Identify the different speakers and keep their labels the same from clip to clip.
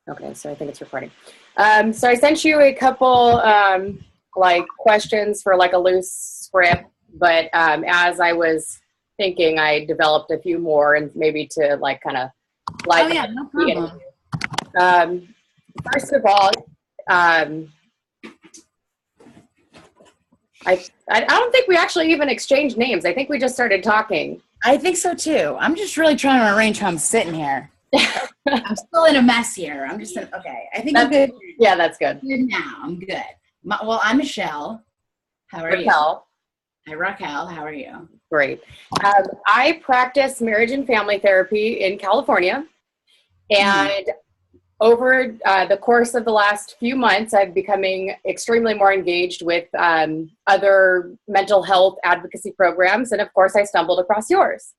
Speaker 1: Okay, so I think it's recording. So I sent you a couple like questions for like a loose script, but as I was thinking, I developed a few more and maybe to like kind of
Speaker 2: Oh yeah, no problem.
Speaker 1: First of all, I don't think we actually even exchanged names. I think we just started talking.
Speaker 2: I think so too. I'm just really trying to arrange how I'm sitting here. I'm still in a mess here. I'm just okay. I think I'm good.
Speaker 1: Yeah, that's good.
Speaker 2: Good now. I'm good. Well, I'm Michelle. How are
Speaker 1: Raquel.
Speaker 2: you? Hi, Raquel. How are you?
Speaker 1: Great. I practice marriage and family therapy in California, and over the course of the last few months, I've becoming extremely more engaged with other mental health advocacy programs, and of course, I stumbled across yours.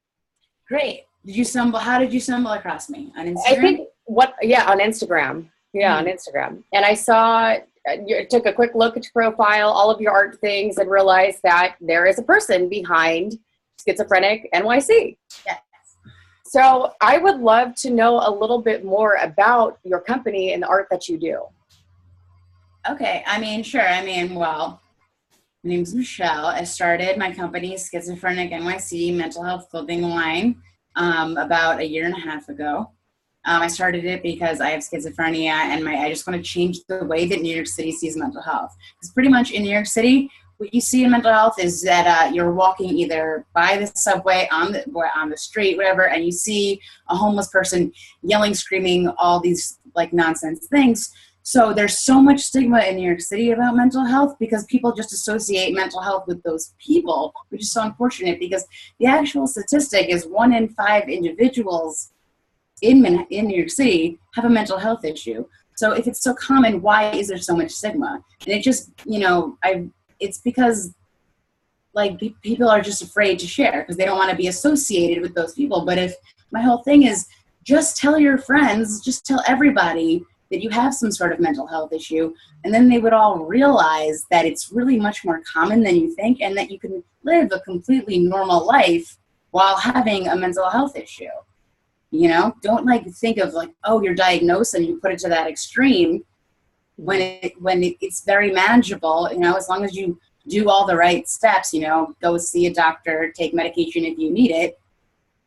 Speaker 2: Great. How did you stumble across me? On Instagram?
Speaker 1: I think on Instagram. Yeah, on Instagram. And I saw, took a quick look at your profile, all of your art things, and realized that there is a person behind Schizophrenic NYC.
Speaker 2: Yes.
Speaker 1: So I would love to know a little bit more about your company and the art that you do.
Speaker 2: Okay. Sure. Well, my name is Michelle. I started my company, Schizophrenic NYC mental health clothing line, about a year and a half ago. I started it because I have schizophrenia and I just want to change the way that New York City sees mental health. Because pretty much in New York City, what you see in mental health is that you're walking either by the subway, on the street, whatever, and you see a homeless person yelling, screaming, all these like nonsense things. So there's so much stigma in New York City about mental health because people just associate mental health with those people, which is so unfortunate because the actual statistic is 1 in 5 individuals in New York City have a mental health issue. So if it's so common, why is there so much stigma? And it just, it's because like people are just afraid to share because they don't want to be associated with those people. But if my whole thing is just tell your friends, just tell everybody that you have some sort of mental health issue, and then they would all realize that it's really much more common than you think and that you can live a completely normal life while having a mental health issue. Don't like think of like, oh, you're diagnosed and you put it to that extreme when it's very manageable, as long as you do all the right steps, go see a doctor, take medication if you need it.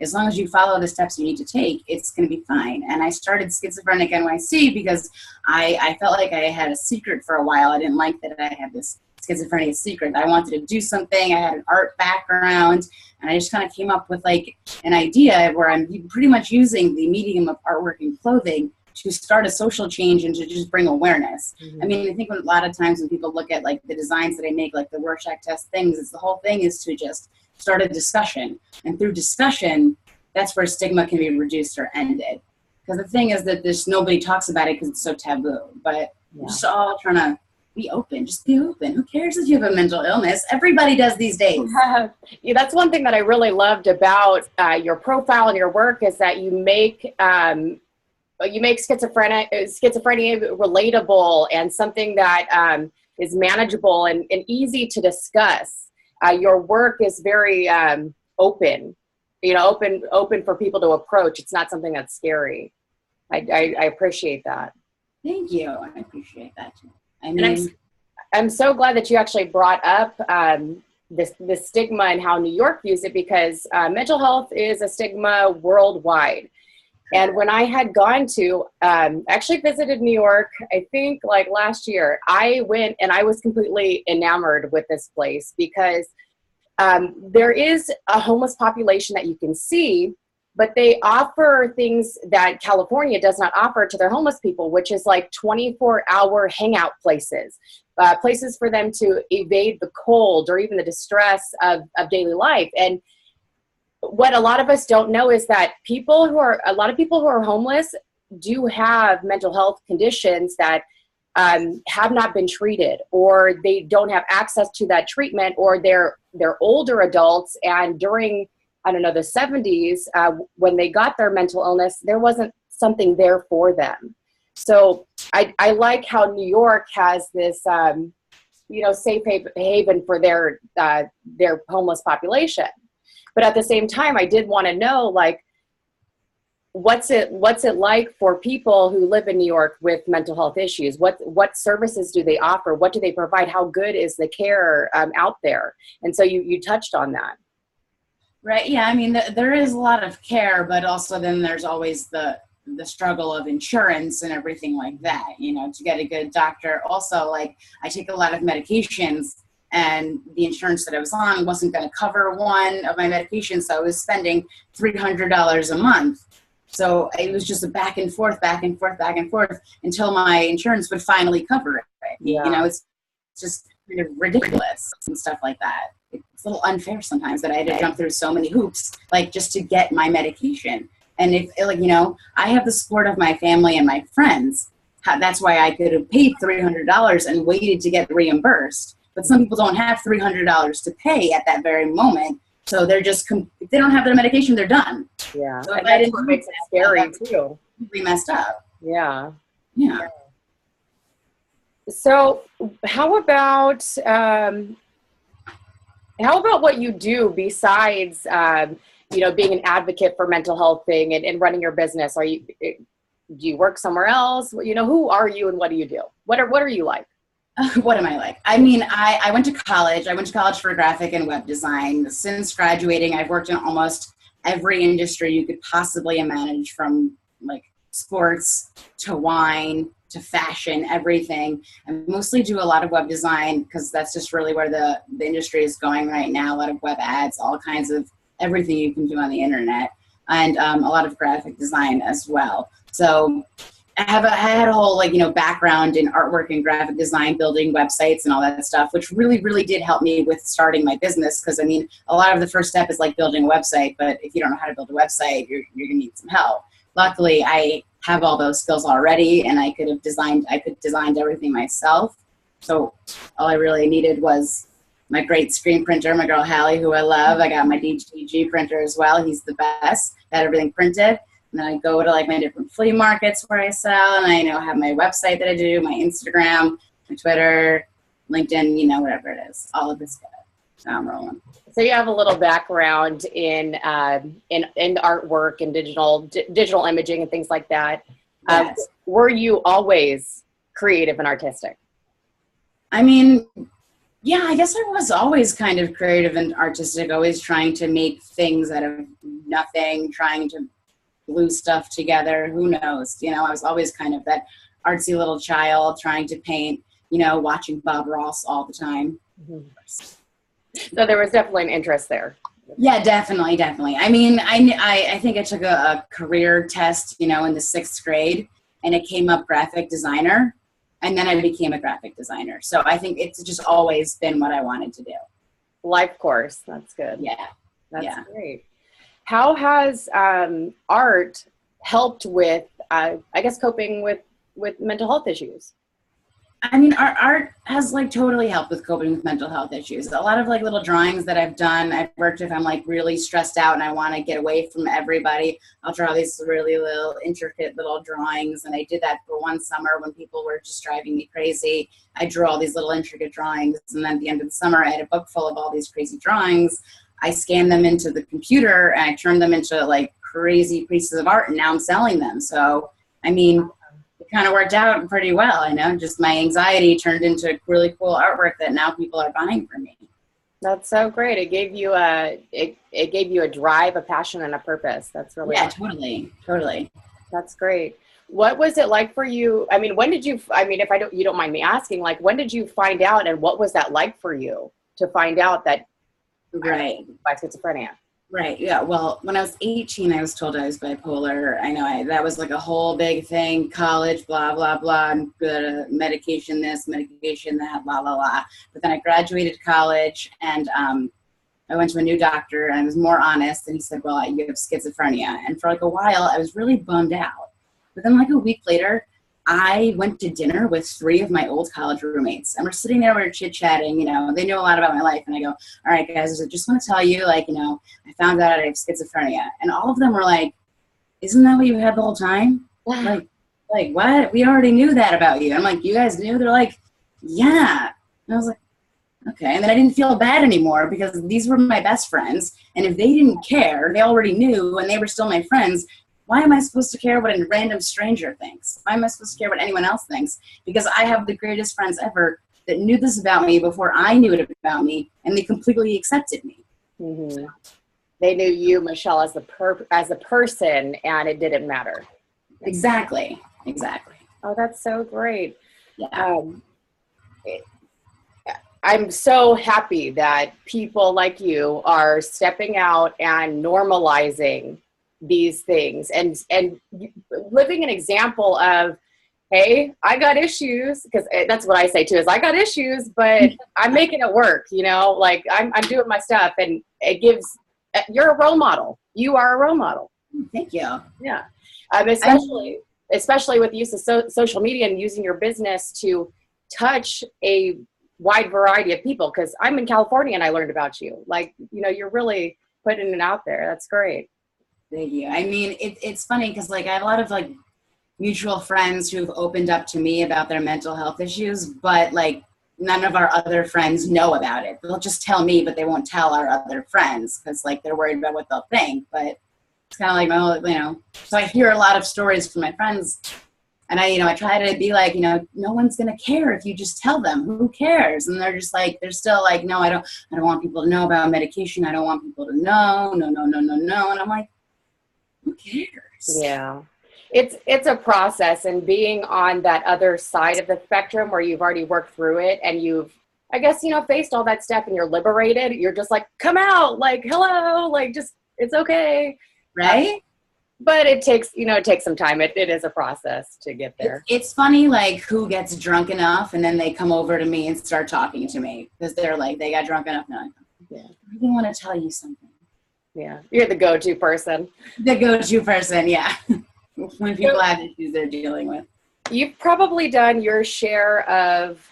Speaker 2: As long as you follow the steps you need to take, it's going to be fine. And I started Schizophrenic NYC because I felt like I had a secret for a while. I didn't like that I had this schizophrenia secret. I wanted to do something. I had an art background, and I just kind of came up with like an idea where I'm pretty much using the medium of artwork and clothing to start a social change and to just bring awareness. Mm-hmm. I think a lot of times when people look at like the designs that I make, like the Rorschach test things, it's the whole thing is to just start a discussion. And through discussion, that's where stigma can be reduced or ended. Because the thing is that nobody talks about it because it's so taboo. But we're just all trying to be open. Just be open. Who cares if you have a mental illness? Everybody does these days.
Speaker 1: Yeah, that's one thing that I really loved about your profile and your work is that you make schizophrenia relatable and something that is manageable and easy to discuss. Your work is very open, open for people to approach. It's not something that's scary. I appreciate that.
Speaker 2: Thank you. I appreciate that too.
Speaker 1: I'm so glad that you actually brought up the stigma and how New York views it because mental health is a stigma worldwide. And when I had gone to, actually visited New York, I think like last year, I went and I was completely enamored with this place because there is a homeless population that you can see, but they offer things that California does not offer to their homeless people, which is like 24-hour hangout places, places for them to evade the cold or even the distress of daily life. And what a lot of us don't know is that a lot of people who are homeless do have mental health conditions that have not been treated, or they don't have access to that treatment, or they're older adults. And during, the 70s, when they got their mental illness, there wasn't something there for them. So I like how New York has this, safe haven for their homeless population. But at the same time, I did want to know, like, what's it like for people who live in New York with mental health issues? What services do they offer? What do they provide? How good is the care out there? And so you touched on that.
Speaker 2: Right. Yeah. I mean, there is a lot of care, but also then there's always the struggle of insurance and everything like that, you know, to get a good doctor. Also, like, I take a lot of medications, and the insurance that I was on wasn't going to cover one of my medications. So I was spending $300 a month. So it was just a back and forth until my insurance would finally cover it.
Speaker 1: Yeah.
Speaker 2: You know, it's just kind of ridiculous and stuff like that. It's a little unfair sometimes that I had to jump through so many hoops, like, just to get my medication. And if, like, you know, I have the support of my family and my friends. That's why I could have paid $300 and waited to get reimbursed. But some people don't have $300 to pay at that very moment. So they're just, if they don't have their medication, they're done.
Speaker 1: Yeah.
Speaker 2: So
Speaker 1: and that's what makes it scary too.
Speaker 2: We messed up.
Speaker 1: Yeah.
Speaker 2: Yeah.
Speaker 1: So how about what you do besides, you know, being an advocate for mental health thing and running your business? Do you work somewhere else? You know, who are you and what do you do? What are you like?
Speaker 2: What am I like? I mean, I went to college. I went to college for graphic and web design. Since graduating, I've worked in almost every industry you could possibly imagine, from like sports to wine to fashion, everything. I mostly do a lot of web design because that's just really where the industry is going right now. A lot of web ads, all kinds of everything you can do on the internet, and a lot of graphic design as well. So I had a whole, like, you know, background in artwork and graphic design, building websites and all that stuff, which really, really did help me with starting my business. Because, I mean, a lot of the first step is like building a website, but if you don't know how to build a website, you're going to need some help. Luckily, I have all those skills already, and I could design everything myself. So all I really needed was my great screen printer, my girl Hallie, who I love. I got my DTG printer as well. He's the best. Got everything printed. And then I go to, like, my different flea markets where I sell, and I, you know, have my website that I do, my Instagram, my Twitter, LinkedIn, you know, whatever it is. All of this stuff. So I'm rolling.
Speaker 1: So you have a little background in artwork and digital imaging and things like that.
Speaker 2: Yes.
Speaker 1: Were you always creative and artistic?
Speaker 2: I mean, yeah, I guess I was always kind of creative and artistic, always trying to make things out of nothing, trying to glue stuff together. Who knows? You know, I was always kind of that artsy little child trying to paint, you know, watching Bob Ross all the time.
Speaker 1: Mm-hmm. So there was definitely an interest there.
Speaker 2: Yeah, definitely. I mean, I think I took a career test, you know, in the 6th grade, and it came up graphic designer, and then I became a graphic designer. So I think it's just always been what I wanted to do.
Speaker 1: Life course. That's good.
Speaker 2: Yeah.
Speaker 1: That's great. How has art helped with, I guess, coping with mental health issues?
Speaker 2: I mean, art has, like, totally helped with coping with mental health issues. A lot of, like, little drawings that I've done, I've worked if I'm, like, really stressed out and I want to get away from everybody. I'll draw these really little intricate little drawings. And I did that for one summer when people were just driving me crazy. I drew all these little intricate drawings. And then at the end of the summer, I had a book full of all these crazy drawings. I scanned them into the computer and I turned them into, like, crazy pieces of art, and now I'm selling them. So, I mean, it kind of worked out pretty well, you know, just my anxiety turned into really cool artwork that now people are buying from me.
Speaker 1: That's so great. It gave you it gave you a drive, a passion, and a purpose. That's really awesome.
Speaker 2: Totally.
Speaker 1: That's great. What was it like for you? I mean, when did you, I mean, if you don't mind me asking, like, when did you find out, and what was that like for you to find out that
Speaker 2: by
Speaker 1: schizophrenia?
Speaker 2: Right. Yeah. Well, when I was 18, I was told I was bipolar. I know that was like a whole big thing. College, blah, blah, blah. And medication this, medication that, blah, blah, blah. But then I graduated college, and I went to a new doctor, and I was more honest. And he said, well, you have schizophrenia. And for like a while, I was really bummed out. But then like a week later, I went to dinner with 3 of my old college roommates, and we're sitting there, we're chit-chatting, you know, they knew a lot about my life. And I go, all right, guys, I just want to tell you, like, you know, I found out I have schizophrenia. And all of them were like, isn't that what you had the whole time? Like, what? We already knew that about you. I'm like, you guys knew? They're like, yeah. And I was like, okay. And then I didn't feel bad anymore because these were my best friends. And if they didn't care, they already knew, and they were still my friends, why am I supposed to care what a random stranger thinks? Why am I supposed to care what anyone else thinks? Because I have the greatest friends ever that knew this about me before I knew it about me, and they completely accepted me.
Speaker 1: Mm-hmm. They knew you, Michelle, as a person, and it didn't matter.
Speaker 2: Exactly. Exactly.
Speaker 1: Oh, that's so great.
Speaker 2: Yeah.
Speaker 1: I'm so happy that people like you are stepping out and normalizing these things and living an example of, hey, I got issues, because that's what I say too, is I got issues, but I'm making it work, you know, like I'm doing my stuff, and it gives, you're a role model. You are a role model.
Speaker 2: Thank you.
Speaker 1: Yeah. Especially with the use of social media and using your business to touch a wide variety of people, because I'm in California and I learned about you. Like, you know, you're really putting it out there. That's great.
Speaker 2: Thank you. I mean, it's funny because like I have a lot of like mutual friends who've opened up to me about their mental health issues, but like none of our other friends know about it. They'll just tell me, but they won't tell our other friends because like they're worried about what they'll think. But it's kind of like my whole, you know, so I hear a lot of stories from my friends, and I try to be like, you know, no one's going to care if you just tell them. Who cares? And they're just like, they're still like, no, I don't want people to know about medication. I don't want people to know. No. And I'm like, who cares?
Speaker 1: Yeah. It's a process, and being on that other side of the spectrum where you've already worked through it and you've, I guess, you know, faced all that stuff and you're liberated, you're just like, come out, like, hello, like, just, it's okay.
Speaker 2: Right?
Speaker 1: But it takes some time. It is a process to get there.
Speaker 2: It's funny, like, who gets drunk enough and then they come over to me and start talking to me because they're like, they got drunk enough. No, yeah. I really want to tell you something.
Speaker 1: Yeah. You're the go-to person.
Speaker 2: The go-to person, yeah. When people have issues they're dealing with.
Speaker 1: You've probably done your share of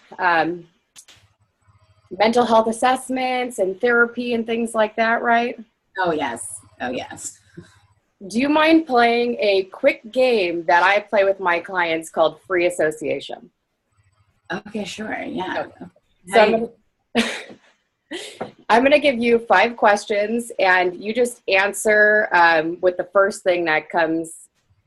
Speaker 1: mental health assessments and therapy and things like that, right?
Speaker 2: Oh, yes. Oh, yes.
Speaker 1: Do you mind playing a quick game that I play with my clients called Free Association?
Speaker 2: Okay, sure. Yeah.
Speaker 1: Okay. So I'm going to give you 5 questions, and you just answer with the first thing that comes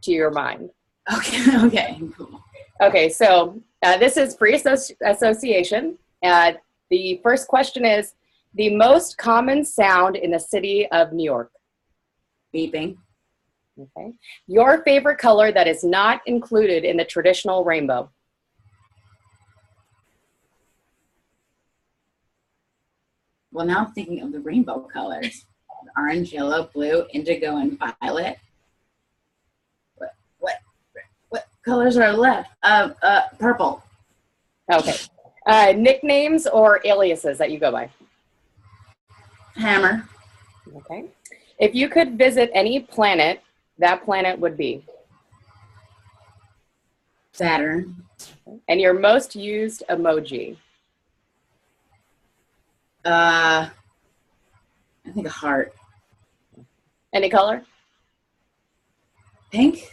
Speaker 1: to your mind.
Speaker 2: Okay. Okay. Cool.
Speaker 1: Okay. So this is Free Association. The first question is the most common sound in the city of New York.
Speaker 2: Beeping.
Speaker 1: Okay. Your favorite color that is not included in the traditional rainbow.
Speaker 2: Well, now I'm thinking of the rainbow colors. Orange, yellow, blue, indigo, and violet. What colors are left? Purple.
Speaker 1: Okay. Nicknames or aliases that you go by?
Speaker 2: Hammer.
Speaker 1: Okay. If you could visit any planet, that planet would be?
Speaker 2: Saturn.
Speaker 1: And your most used emoji?
Speaker 2: I think a heart.
Speaker 1: Any color?
Speaker 2: Pink.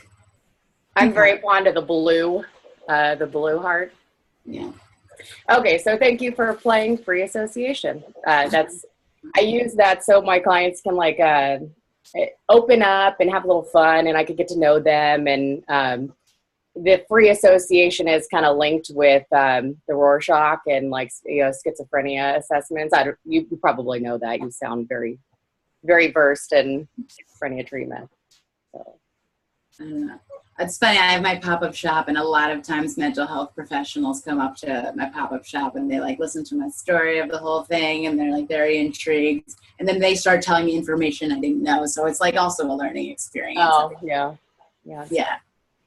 Speaker 1: I'm very fond of the blue heart.
Speaker 2: Yeah.
Speaker 1: Okay, so thank you for playing Free Association. I use that so my clients can like open up and have a little fun, and I could get to know them. And the Free Association is kind of linked with the Rorschach and like schizophrenia assessments. You probably know that. You sound very, very versed in schizophrenia treatment. So.
Speaker 2: I don't know. It's funny, I have my pop-up shop, and a lot of times mental health professionals come up to my pop-up shop and they like listen to my story of the whole thing, and they're like very intrigued, and then they start telling me information I didn't know. So it's like also a learning experience.
Speaker 1: Oh, yeah.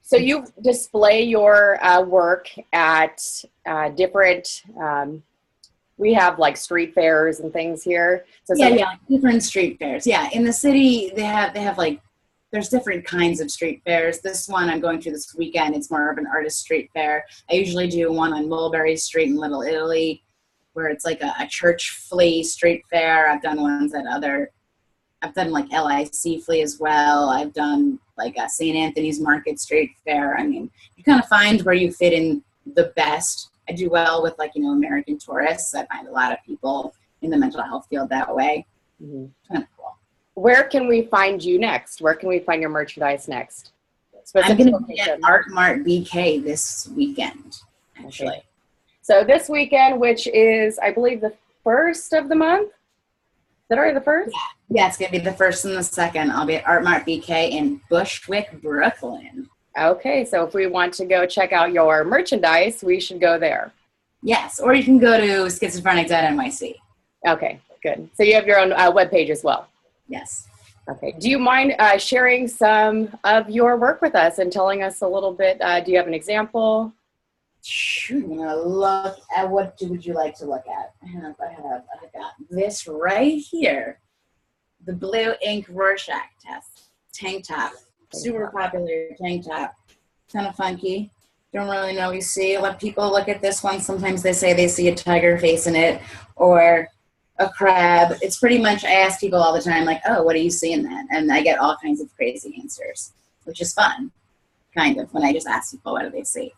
Speaker 1: So you display your work at different, we have like street fairs and things here. So
Speaker 2: different street fairs. Yeah, in the city they have like, there's different kinds of street fairs. This one I'm going to this weekend, it's more of an artist street fair. I usually do one on Mulberry Street in Little Italy, where it's like a church flea street fair. I've done ones at I've done like LIC flea as well. I've done like a St. Anthony's Market street fair. I mean, you kind of find where you fit in the best. I do well with like, American tourists. I find a lot of people in the mental health field that way.
Speaker 1: Mm-hmm.
Speaker 2: Kind of cool.
Speaker 1: where can we find you next? Where can we find your merchandise next?
Speaker 2: I'm going to be at Art Mart BK this weekend, actually.
Speaker 1: Okay. So this weekend, which is, I believe, the 1st of the month. Is that already the 1st?
Speaker 2: Yeah, it's going to be the 1st and the 2nd. I'll be at Art Mart BK in Bushwick, Brooklyn.
Speaker 1: Okay, so if we want to go check out your merchandise, we should go there.
Speaker 2: Yes, or you can go to schizophrenic.nyc.
Speaker 1: Okay, good. So you have your own webpage as well?
Speaker 2: Yes.
Speaker 1: Okay. Do you mind sharing some of your work with us and telling us a little bit? Do you have an example?
Speaker 2: Sure. I'm going to look at what would you like to look at? I got this right here. The blue ink Rorschach test. Tank top. Super popular tank top. Kind of funky. Don't really know what you see. A lot of people look at this one. Sometimes they say they see a tiger face in it or a crab. It's pretty much, I ask people all the time, like, oh, what do you see in that? And I get all kinds of crazy answers, which is fun, kind of, when I just ask people, what do they see?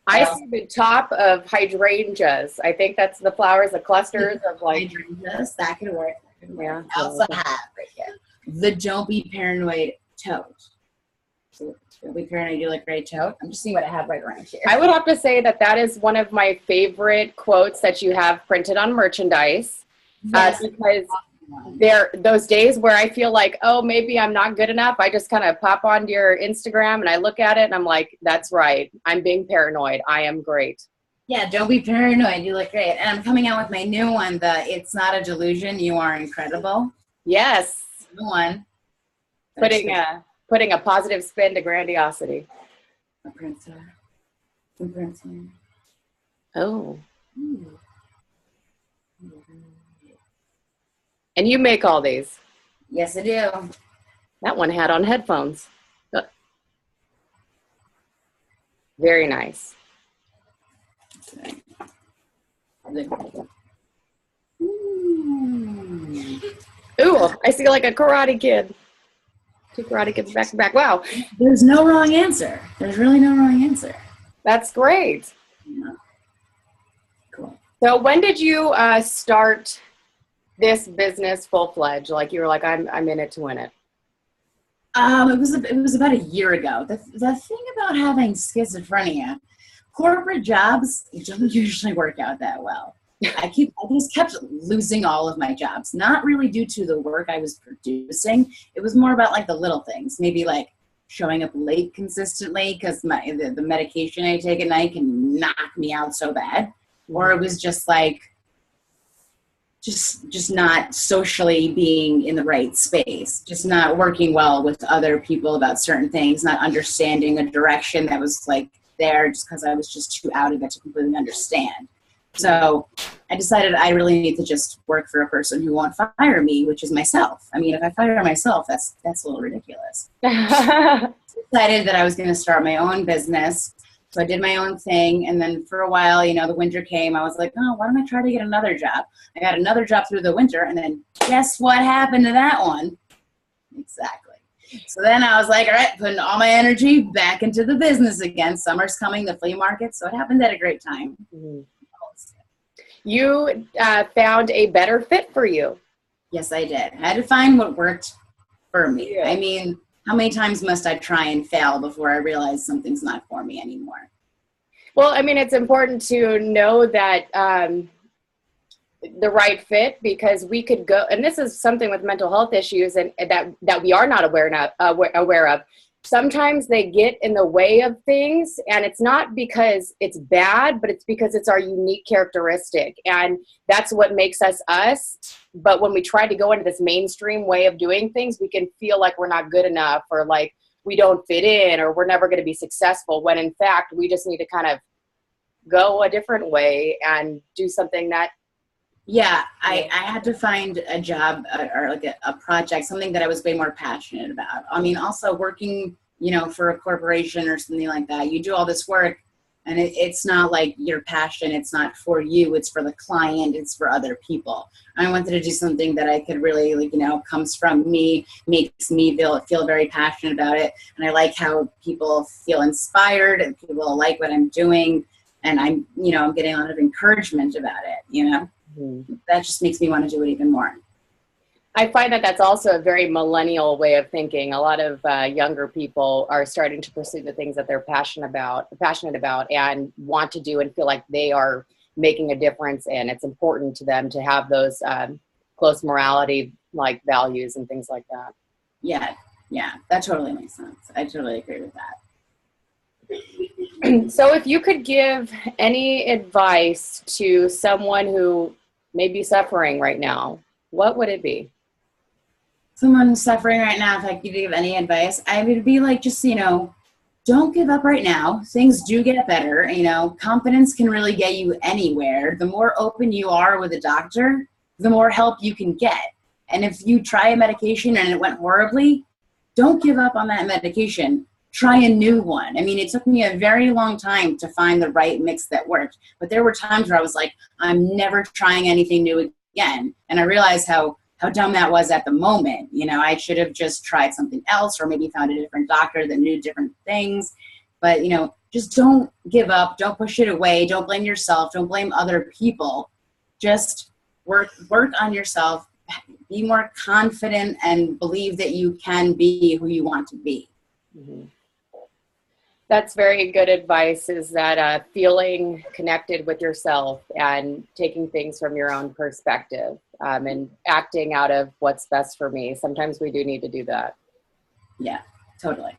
Speaker 1: I see the top of hydrangeas. I think that's the flowers, the clusters of like.
Speaker 2: Hydrangeas, that could work.
Speaker 1: Yeah.
Speaker 2: I also have right here the Don't Be Paranoid tote. So, Don't Be Paranoid, you look great tote. I'm just seeing what I have right around here.
Speaker 1: I would have to say that that is one of my favorite quotes that you have printed on merchandise. Yes. Because there those days where I feel like, oh, maybe I'm not good enough, I just kind of pop onto your Instagram and I look at it and I'm like, that's right. I'm being paranoid. I am great.
Speaker 2: Yeah, don't be paranoid. You look great. And I'm coming out with my new one, the It's Not a Delusion, You Are Incredible.
Speaker 1: Yes.
Speaker 2: New one.
Speaker 1: Putting a positive spin to grandiosity.
Speaker 2: A princess. A princess.
Speaker 1: Oh. And you make all these?
Speaker 2: Yes, I do.
Speaker 1: That one had on headphones. Very nice. Ooh, I see like a karate kid. 2 karate kids back to back. Wow.
Speaker 2: There's no wrong answer. There's really no wrong answer.
Speaker 1: That's great.
Speaker 2: Yeah. Cool.
Speaker 1: So when did you start this business full-fledged? Like you were like, I'm in it to win it.
Speaker 2: It was about a year ago. The thing about having schizophrenia, corporate jobs don't usually work out that well. I just kept losing all of my jobs, not really due to the work I was producing. It was more about like the little things, maybe like showing up late consistently because the medication I take at night can knock me out so bad. Or it was just like, just not socially being in the right space, just not working well with other people about certain things, not understanding a direction that was like there just because I was just too out of it to completely understand. So I decided I really need to just work for a person who won't fire me, which is myself. I mean, if I fire myself, that's a little ridiculous. I decided that I was going to start my own business. So I did my own thing. And then for a while, the winter came. I was like, oh, why don't I try to get another job? I got another job through the winter. And then guess what happened to that one? Exactly. So then I was like, all right, putting all my energy back into the business again. Summer's coming, the flea market. So it happened at a great time.
Speaker 1: Mm-hmm. You found a better fit for you.
Speaker 2: Yes, I did. I had to find what worked for me. Yeah. I mean, how many times must I try and fail before I realize something's not for me anymore?
Speaker 1: Well, I mean, it's important to know that the right fit, because we could go, and this is something with mental health issues and that we are not aware of. Sometimes they get in the way of things, and it's not because it's bad, but it's because it's our unique characteristic, and that's what makes us us. But when we try to go into this mainstream way of doing things, we can feel like we're not good enough, or like we don't fit in, or we're never going to be successful, when in fact we just need to kind of go a different way and do something that.
Speaker 2: Yeah, I had to find a job or like a project, something that I was way more passionate about. I mean, also working, for a corporation or something like that, you do all this work and it's not like your passion. It's not for you. It's for the client. It's for other people. I wanted to do something that I could really, comes from me, makes me feel very passionate about it. And I like how people feel inspired and people like what I'm doing. And I'm getting a lot of encouragement about it, Mm-hmm. That just makes me want to do it even more.
Speaker 1: I find that that's also a very millennial way of thinking. A lot of younger people are starting to pursue the things that they're passionate about and want to do and feel like they are making a difference. And it's important to them to have those close morality like values and things like that.
Speaker 2: Yeah, that totally makes sense. I totally agree with that.
Speaker 1: So if you could give any advice to someone who may be suffering right now, what would it be?
Speaker 2: Someone who's suffering right now, if I could give any advice, I would be like, just, don't give up right now. Things do get better. Confidence can really get you anywhere. The more open you are with a doctor, the more help you can get. And if you try a medication and it went horribly, don't give up on that medication. Try a new one. I mean, it took me a very long time to find the right mix that worked. But there were times where I was like, I'm never trying anything new again. And I realized how dumb that was at the moment. I should have just tried something else or maybe found a different doctor that knew different things. But, just don't give up. Don't push it away. Don't blame yourself. Don't blame other people. Just work on yourself. Be more confident and believe that you can be who you want to be.
Speaker 1: Mm-hmm. That's very good advice, is that feeling connected with yourself and taking things from your own perspective and acting out of what's best for me. Sometimes we do need to do that.
Speaker 2: Yeah, totally.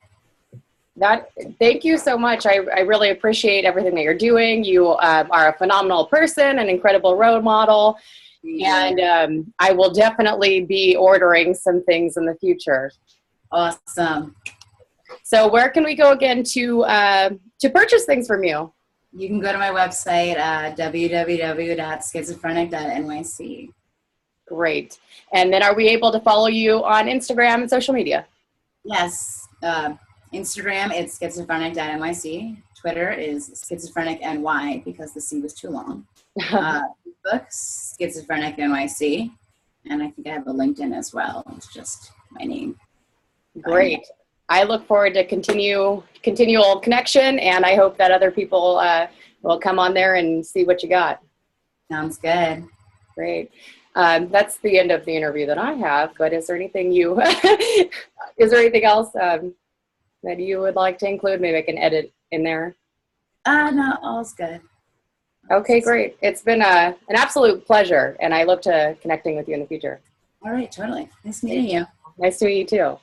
Speaker 1: Thank you so much. I really appreciate everything that you're doing. You are a phenomenal person, an incredible role model, and I will definitely be ordering some things in the future.
Speaker 2: Awesome.
Speaker 1: So where can we go again to purchase things from you?
Speaker 2: You can go to my website, www.schizophrenic.nyc.
Speaker 1: Great. And then are we able to follow you on Instagram and social media?
Speaker 2: Yes. Instagram, it's schizophrenic.nyc. Twitter is SchizophrenicNY because the C was too long. Facebook, SchizophrenicNYC. And I think I have a LinkedIn as well. It's just my name.
Speaker 1: Great. I look forward to continual connection, and I hope that other people will come on there and see what you got.
Speaker 2: Sounds good.
Speaker 1: Great. That's the end of the interview that I have, but is there anything else that you would like to include? Maybe I can edit in there.
Speaker 2: No, all's good.
Speaker 1: Okay, great. It's been an absolute pleasure, and I look to connecting with you in the future.
Speaker 2: All right, totally. Nice meeting you.
Speaker 1: Nice to meet you too.